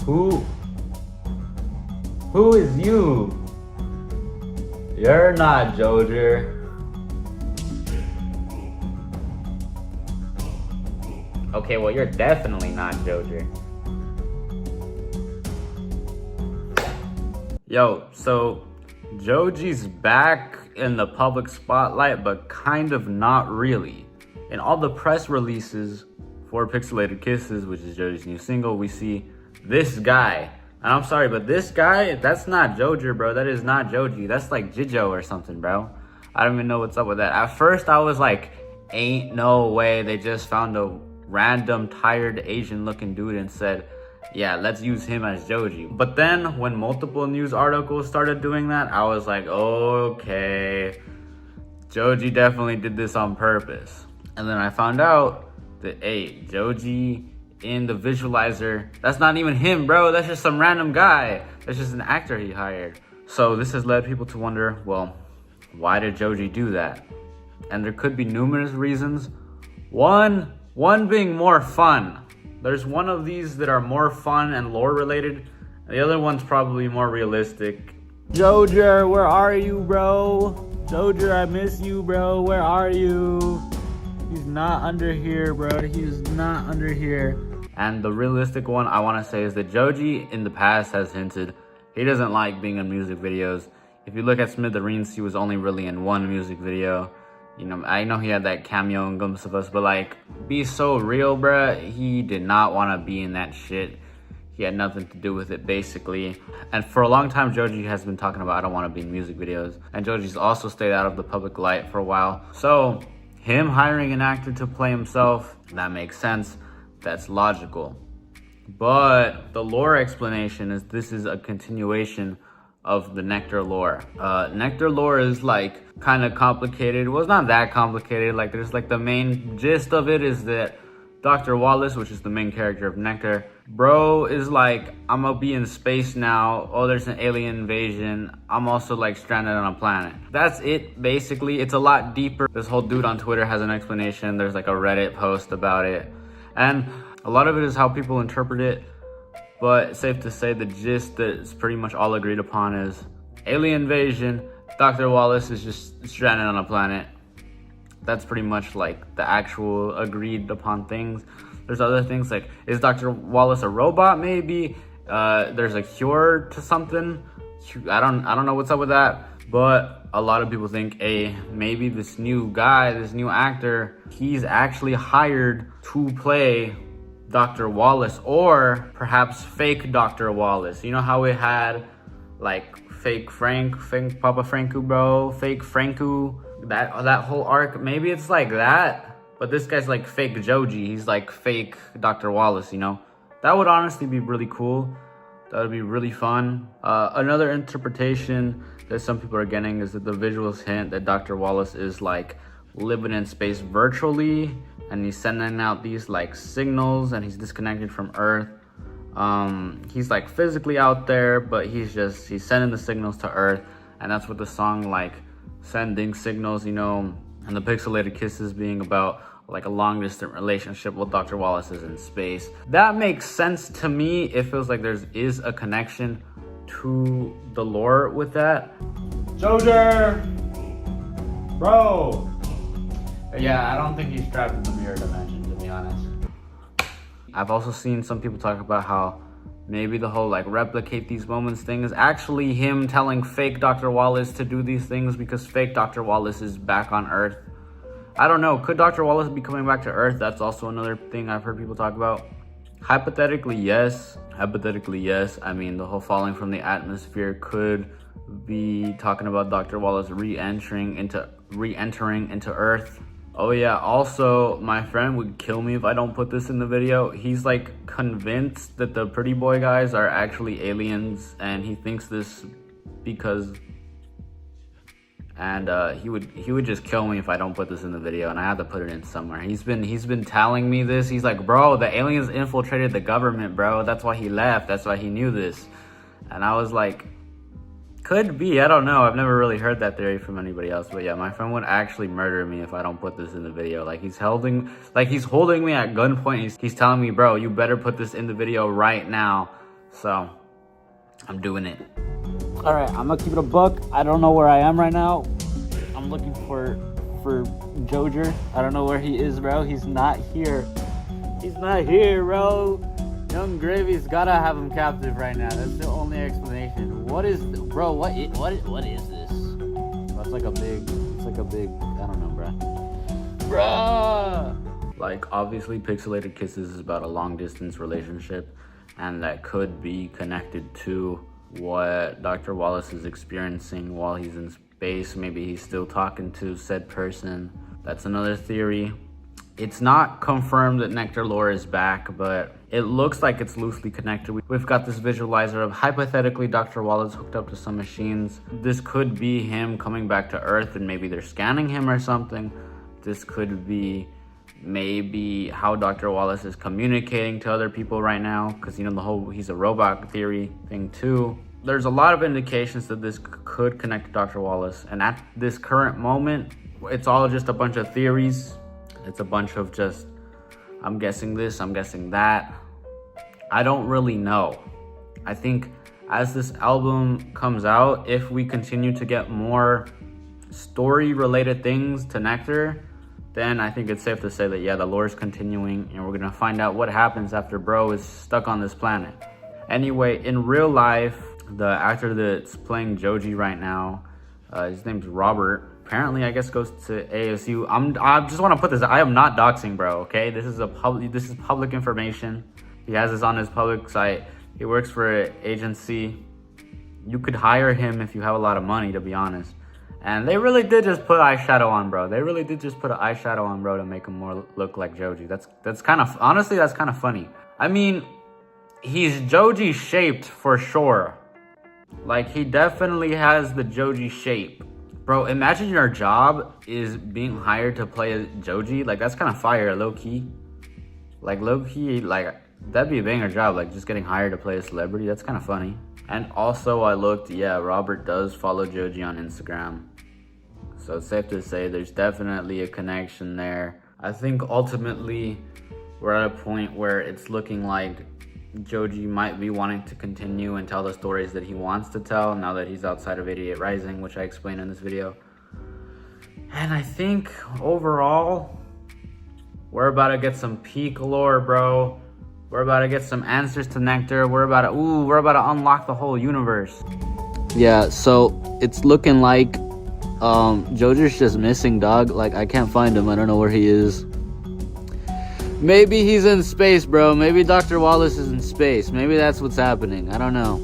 Who is you? You're not Joji. Okay, well, you're definitely not Joji. Yo, so Joji's back in the public spotlight, but kind of not really. In all the press releases for Pixelated Kisses, which is Joji's new single, we see this guy. And I'm sorry, but this guy, that's not Joji, bro. That is not Joji. That's like Jijo or something, bro. I don't even know what's up with that. At first, I was like, ain't no way they just found a random, tired, Asian-looking dude and said, yeah, let's use him as Joji. But then, when multiple news articles started doing that, I was like, okay, Joji definitely did this on purpose. And then I found out that, hey, Joji in the visualizer, that's not even him, bro. That's just some random guy. That's just an actor he hired. So this has led people to wonder, well, why did Joji do that? And there could be numerous reasons. One being more fun. There's one of these that are more fun and lore related. The other one's probably more realistic. Joji, where are you, bro? Joji, I miss you, bro. Where are you? He's not under here, bro. He's not under here. And the realistic one I want to say is that Joji in the past has hinted he doesn't like being in music videos. If you look at Smithereens, he was only really in one music video. You know, I know he had that cameo in Glimpse of Us, but like, be so real, bruh. He did not want to be in that shit. He had nothing to do with it, basically. And for a long time, Joji has been talking about, I don't want to be in music videos. And Joji's also stayed out of the public light for a while. So, him hiring an actor to play himself, that makes sense. That's logical. But the lore explanation is this is a continuation of the Nectar lore. Nectar lore is like kind of complicated. Well, it's not that complicated. Like there's like the main gist of it is that Dr. Wallace, which is the main character of Nectar, bro is like, I'm gonna be in space now. Oh, there's an alien invasion. I'm also like stranded on a planet. That's it, basically. It's a lot deeper. This whole dude on Twitter has an explanation. There's like a Reddit post about it. And a lot of it is how people interpret it. But it's safe to say the gist that's pretty much all agreed upon is alien invasion. Dr. Wallace is just stranded on a planet. That's pretty much like the actual agreed upon things. There's other things like, is Dr. Wallace a robot? Maybe. There's a cure to something. I don't know what's up with that. But a lot of people think, hey, maybe this new guy, this new actor, he's actually hired to play Dr. Wallace, or perhaps fake Dr. Wallace. You know how we had like fake Frank, fake Papa Franku, bro, fake Franku, that whole arc. Maybe it's like that, but this guy's like fake Joji. He's like fake Dr. Wallace, you know? That would honestly be really cool. That would be really fun. Another interpretation that some people are getting is that the visuals hint that Dr. Wallace is like living in space virtually, and he's sending out these like signals, and he's disconnected from Earth. He's like physically out there, but he's sending the signals to Earth, and that's what the song like sending signals, you know, and the Pixelated Kisses being about like a long distance relationship while Dr. Wallace is in space. That makes sense to me. It feels like there is a connection to the lore with that. Joji, bro. Yeah, I don't think he's trapped in the mirror dimension, to be honest. I've also seen some people talk about how maybe the whole like replicate these moments thing is actually him telling fake Dr. Wallace to do these things because fake Dr. Wallace is back on Earth. I don't know. Could Dr. Wallace be coming back to Earth? That's also another thing I've heard people talk about. Hypothetically, yes. Hypothetically, yes. I mean, the whole falling from the atmosphere could be talking about Dr. Wallace re-entering into Earth. Oh yeah, also, my friend would kill me if I don't put this in the video. He's like convinced that the pretty boy guys are actually aliens, and he thinks this because... And he would just kill me if I don't put this in the video, and I have to put it in somewhere. He's been telling me this. He's like, bro, the aliens infiltrated the government, bro. That's why he left. That's why he knew this. And I was like, could be. I don't know. I've never really heard that theory from anybody else. But yeah, my friend would actually murder me if I don't put this in the video. Like he's holding me at gunpoint. He's telling me, bro, you better put this in the video right now. So I'm doing it. All right, I'm gonna keep it a buck. I don't know where I am right now. I'm looking for Joji. I don't know where he is, bro. He's not here. He's not here, bro. Young Gravy's gotta have him captive right now. That's the only explanation. What is, bro? What is this? Bro, it's like a big. I don't know, bro. Bruh. Like, obviously, Pixelated Kisses is about a long distance relationship, and that could be connected to what Dr. Wallace is experiencing while he's in space. Maybe he's still talking to said person. That's another theory. It's not confirmed that Nectar lore is back, but it looks like it's loosely connected. We've got this visualizer of hypothetically Dr. Wallace hooked up to some machines. This could be him coming back to Earth and maybe they're scanning him or something. This could be maybe how Dr. Wallace is communicating to other people right now, because, you know, the whole he's a robot theory thing too. There's a lot of indications that this could connect to Dr. Wallace, and at this current moment, it's all just a bunch of theories. It's a bunch of just, I'm guessing this, I'm guessing that. I don't really know. I think as this album comes out, if we continue to get more story-related things to Nectar, then I think it's safe to say that, yeah, the lore is continuing, and we're gonna find out what happens after bro is stuck on this planet. Anyway, in real life, the actor that's playing Joji right now, his name's Robert. Apparently, I guess goes to ASU. I just want to put this. I am not doxing, bro. Okay, this is public information. He has this on his public site. He works for an agency. You could hire him if you have a lot of money, to be honest. And they really did just put eyeshadow on, bro. They really did just put an eyeshadow on, bro, to make him more look like Joji. That's kind of, honestly, that's kind of funny. I mean, he's Joji shaped for sure. Like, he definitely has the Joji shape. Bro, imagine your job is being hired to play a Joji. Like, that's kind of fire, low-key. Like, low-key, like, that'd be a banger job. Like, just getting hired to play a celebrity. That's kind of funny. And also, I looked, yeah, Robert does follow Joji on Instagram. So it's safe to say there's definitely a connection there. I think ultimately, we're at a point where it's looking like Joji might be wanting to continue and tell the stories that he wants to tell now that he's outside of 88 Rising, which I explained in this video. And I think overall, we're about to get some peak lore, bro. We're about to get some answers to Nectar. We're about to unlock the whole universe. Yeah, so it's looking like Joji's just missing, dog. Like, I can't find him. I don't know where he is. Maybe he's in space, bro. Maybe Dr. Wallace is in space. Maybe that's what's happening. I don't know.